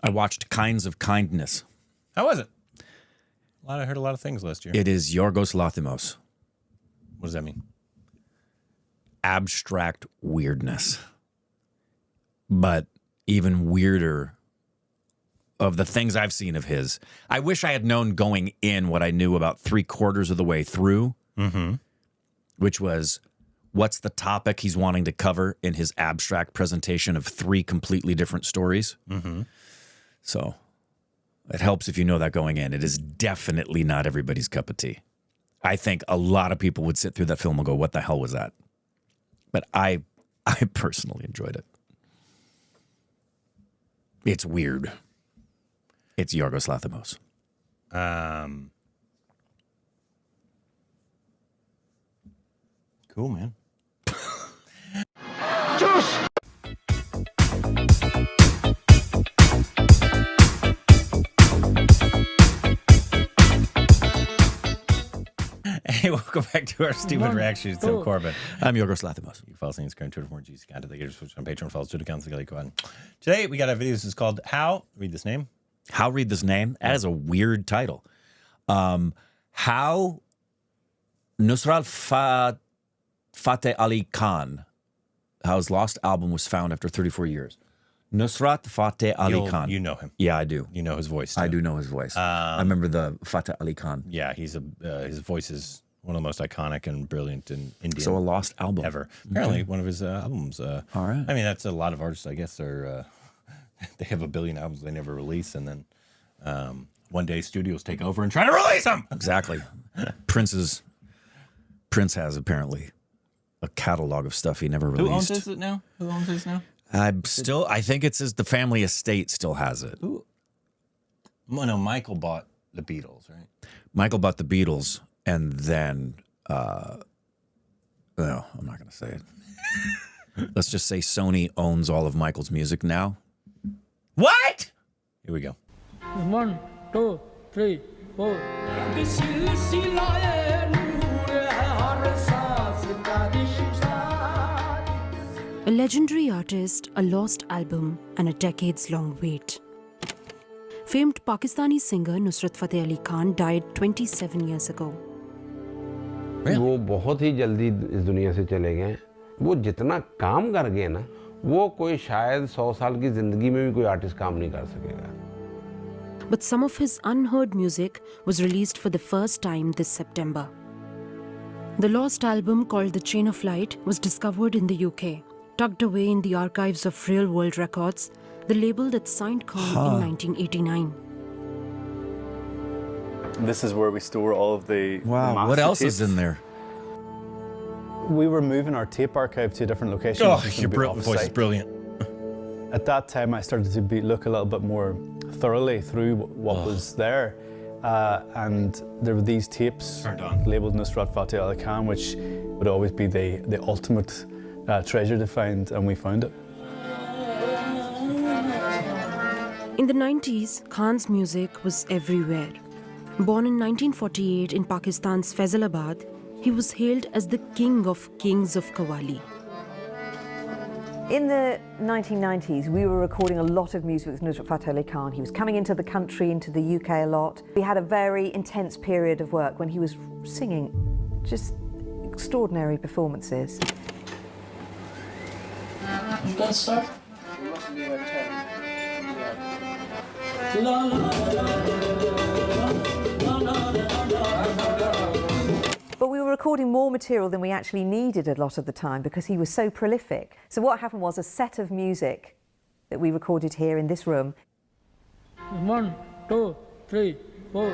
I watched Kinds of Kindness. How was it? I heard a lot of things last year. It is Yorgos Lanthimos. What does that mean? Abstract weirdness. But even weirder of the things I've seen of his. I wish I had known going in what I knew about 3/4 of the way through, which was what's the topic he's wanting to cover in his abstract presentation of 3 completely different stories. So it helps if you know that going in. It is definitely not everybody's cup of tea. I think a lot of people would sit through that film and go, what the hell was that? But I personally enjoyed it. It's weird. It's Yorgos Lanthimos. Cool, man. Hey, welcome back to our stupid reactions to Corbin. I'm Yorgos Lanthimos. You can follow us on Instagram, Twitter for more juicy content. They switch on Patreon. Follow us Twitter accounts. Today we got a video. This is called How. Read this name. How read this name? That is a weird title. How Nusrat Fateh Ali Khan, how his lost album was found after 34 years. Nusrat Fateh Ali Khan. You know him. Yeah, I do. You know his voice, too. I do know his voice. I remember the Fateh Ali Khan. Yeah, his voice is one of the most iconic and brilliant in Indian. So a lost album. Ever. Apparently, one of his albums. All right. I mean, that's a lot of artists, I guess, are they have 1 billion albums they never release, and then one day studios take over and try to release them. Exactly. Prince has apparently a catalog of stuff he never released. Who owns this now? Who owns this now? I think it's the family estate still has it. Who? Well, no, Michael bought the Beatles, right? Michael bought the Beatles, and then, no, I'm not going to say it. Let's just say Sony owns all of Michael's music now. What? Here we go. 1, 2, 3, 4. A legendary artist, a lost album, and a decades-long wait. Famed Pakistani singer Nusrat Fateh Ali Khan died 27 years ago. वो बहुत ही जल्दी इस दुनिया से चले गए। वो जितना काम कर गए ना, वो कोई शायद 100 साल की जिंदगी में भी कोई आर्टिस्ट काम नहीं कर सकेगा। But some of his unheard music was released for the first time this September. The lost album called The Chain of Light was discovered in the UK. Tucked away in the archives of Real World Records, the label that signed Khan in 1989. This is where we store all of the Wow, what else is in there? We were moving our tape archive to a different location. Oh, your voice is brilliant. At that time, I started to look a little bit more thoroughly through what was there. And there were these tapes labeled Nusrat Fateh Ali Khan, which would always be the ultimate treasure to find, and we found it. In the 90s, Khan's music was everywhere. Born in 1948 in Pakistan's Faisalabad, he was hailed as the king of kings of Qawwali. In the 1990s, we were recording a lot of music with Nusrat Fateh Ali Khan. He was coming into the country, into the UK a lot. We had a very intense period of work when he was singing just extraordinary performances. You can start. But we were recording more material than we actually needed a lot of the time because he was so prolific. So what happened was a set of music that we recorded here in this room. 1, 2, 3, 4.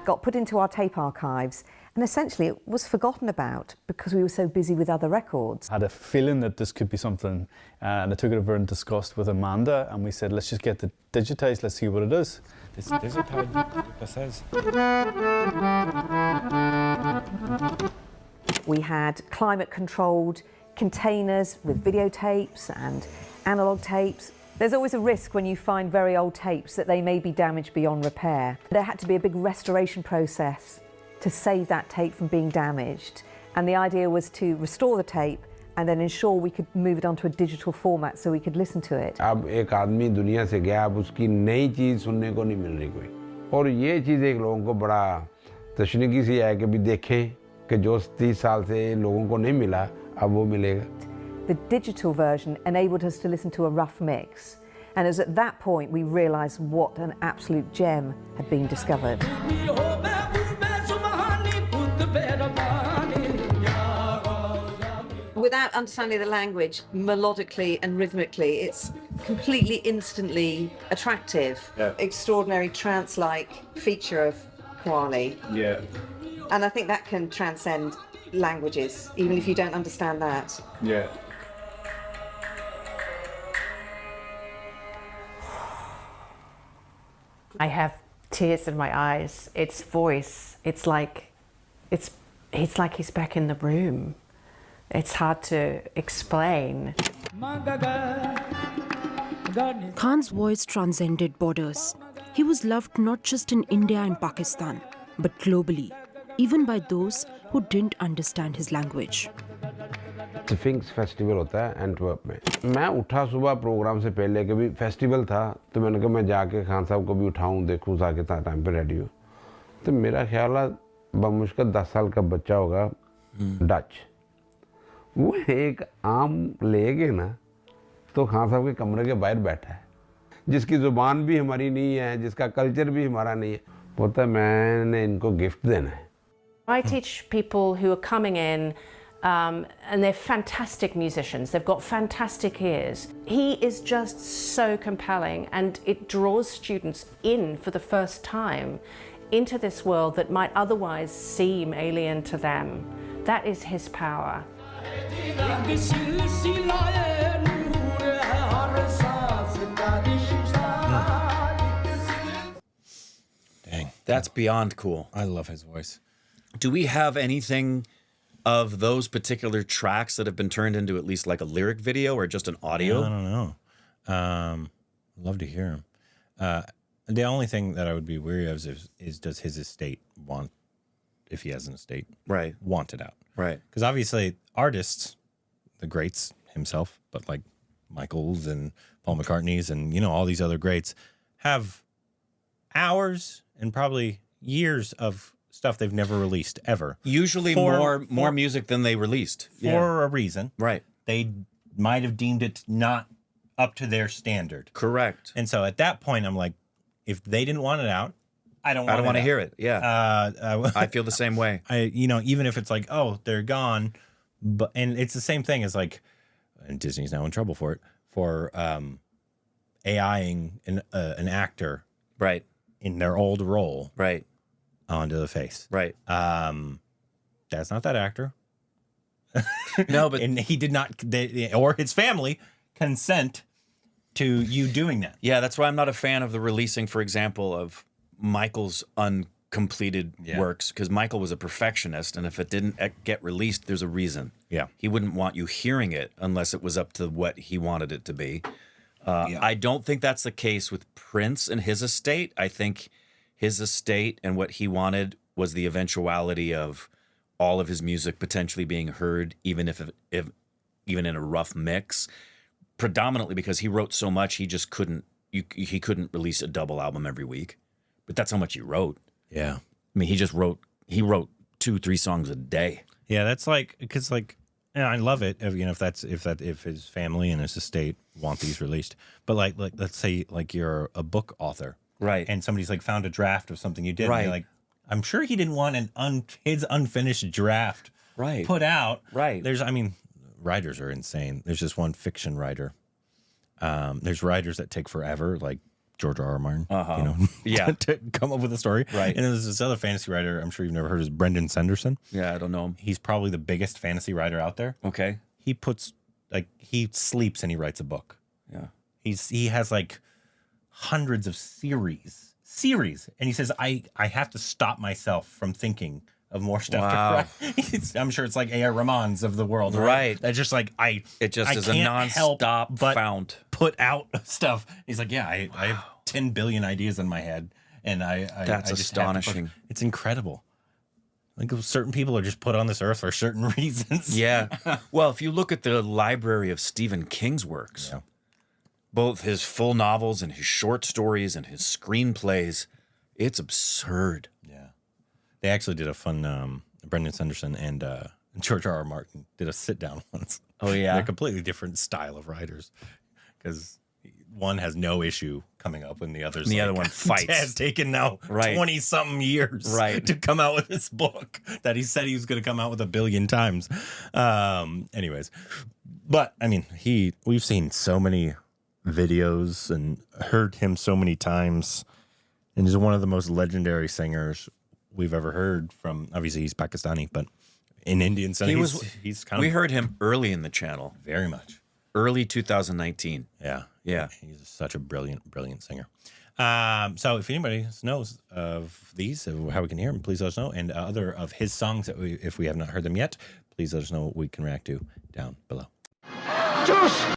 Got put into our tape archives, and essentially it was forgotten about because we were so busy with other records. I had a feeling that this could be something, and I took it over and discussed with Amanda, and we said, let's just get it digitized, let's see what it is. This is how it says. We had climate-controlled containers with videotapes and analog tapes. There's always a risk when you find very old tapes that they may be damaged beyond repair. There had to be a big restoration process to save that tape from being damaged. And the idea was to restore the tape and then ensure we could move it onto a digital format so we could listen to it. अब एक आदमी दुनिया से गया, अब उसकी नई चीज़ सुनने को नहीं मिल रही कोई, और ये चीज़ एक लोगों को बड़ा तशनीकी सी है कि भी देखें कि जो 30 साल से लोगों को नहीं मिला अब वो मिलेगा. The digital version enabled us to listen to a rough mix, and it was at that point we realised what an absolute gem had been discovered. Without understanding the language, melodically and rhythmically, it's completely instantly attractive. Yeah. Extraordinary trance-like feature of Qawwali. Yeah. And I think that can transcend languages, even if you don't understand that. Yeah. I have tears in my eyes. Its voice, it's like he's back in the room. It's hard to explain. Khan's voice transcended borders. He was loved not just in India and Pakistan, but globally, even by those who didn't understand his language. Sphinx festival होता है Antwerp में. मैं उठा सुबह programme से पहले कि भी फेस्टिवल था, तो मैंने कहा मैं जाके खान साहब को भी उठाऊं, देखूं जाके टाइम पे रेडी हो. तो मेरा ख्याल है बमुश्किल 10 साल का बच्चा होगा, डच. वो एक आम ले गए ना, तो खान साहब के कमरे के बाहर बैठा है, जिसकी ज़ुबान भी हमारी नहीं है, जिसका कल्चर भी हमारा नहीं है. बोलता है मैंने इनको गिफ्ट देना है. I teach people who are coming in and they're fantastic musicians. They've got fantastic ears. He is just so compelling, and it draws students in for the first time into this world that might otherwise seem alien to them. That is his power. Dang. That's beyond cool. I love his voice. Do we have anything of those particular tracks that have been turned into at least like a lyric video or just an audio? I don't know. Love to hear him. The only thing that I would be weary of is does his estate want, if he has an estate, Right. want it out? Right. Because obviously artists, the greats himself, but like Michael's and Paul McCartney's and, you know, all these other greats have hours and probably years of stuff they've never released ever. Usually more music than they released. For a reason. Right. They might have deemed it not up to their standard. Correct. And so at that point, I'm like, if they didn't want it out, I don't want to it hear it. Yeah. I feel the same way. You know, even if it's like, oh, they're gone, and it's the same thing as like, and Disney's now in trouble for it, for AIing an actor, Right. in their old role, Right. onto the face. Right. That's not that actor. No, but And he did not, or his family, consent to you doing that. yeah, that's why I'm not a fan of the releasing, for example, of Michael's uncompleted works, because Michael was a perfectionist, and if it didn't get released, there's a reason. Yeah. He wouldn't want you hearing it unless it was up to what he wanted it to be. I don't think that's the case with Prince and his estate. I think his estate and what he wanted was the eventuality of all of his music potentially being heard, even if even in a rough mix, predominantly because he wrote so much, he just couldn't he couldn't release a double album every week. But that's how much he wrote. Yeah. I mean, he wrote 2-3 songs a day. Yeah, that's like, because like, and I love it, you know, if his family and his estate want these released. But like let's say like you're a book author, Right. and somebody's like found a draft of something you did, Right. and you're like, I'm sure he didn't want his unfinished draft Right. put out. Right. I mean, writers are insane. There's just one fiction writer. There's writers that take forever, like George R.R. Martin, you know, Yeah. to come up with a story. Right. And then there's this other fantasy writer, I'm sure you've never heard, is Brendan Sanderson. Yeah, I don't know him. He's probably the biggest fantasy writer out there. Okay. He he sleeps and he writes a book. Yeah. He has like hundreds of series, and he says I have to stop myself from thinking of more stuff Wow. to write. I'm sure it's like A.R. Rahman's of the world, Right. That's just like It just is a can't help non-stop but fount. put out stuff. He's like, yeah, I have 10 billion ideas in my head, and I That's I just have to astonishing. it's incredible. Like certain people are just put on this earth for certain reasons. Yeah. Well, if you look at the library of Stephen King's works, both his full novels and his short stories and his screenplays, it's absurd. Yeah. They actually did a fun, Brendan Sanderson and George R.R. Martin did a sit down once. Oh, yeah? They're a completely different style of writers because one has no issue coming up when the other's The other one fights. Has taken now 20-something years to come out with this book that he said he was going to come out with 1 billion times. Anyways, but I mean, we've seen so many videos and heard him so many times, and he's one of the most legendary singers we've ever heard from. Obviously, he's Pakistani, but in Indian singing, he's kind of. We heard him early in the channel, very much. Early 2019. Yeah. Yeah. He's such a brilliant singer. So if anybody knows of these, how we can hear them, please let us know. And other of his songs, if we have not heard them yet, please let us know what we can react to down below. Juice!